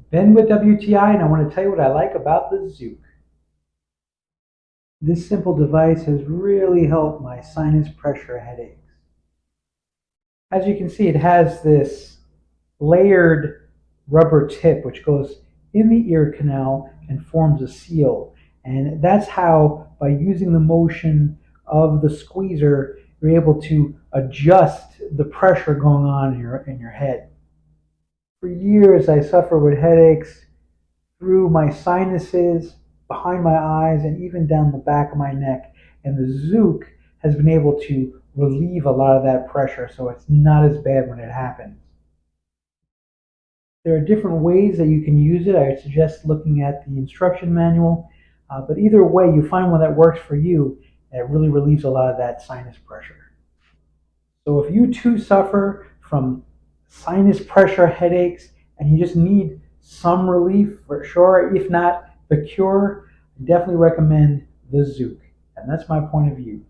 Ben with WTI, and I want to tell you what I like about the ZOK. This simple device has really helped my sinus pressure headaches. As you can see, it has this layered rubber tip which goes in the ear canal and forms a seal. And that's how, by using the motion of the squeezer, you're able to adjust the pressure going on in your head. For years, I suffered with headaches through my sinuses, behind my eyes, and even down the back of my neck. And the ZOK has been able to relieve a lot of that pressure so it's not as bad when it happens. There are different ways that you can use it. I would suggest looking at the instruction manual. But either way, you find one that works for you, and it really relieves a lot of that sinus pressure. So if you too suffer from sinus pressure headaches and you just need some relief for sure, if not the cure, I definitely recommend the ZOK. And that's my point of view.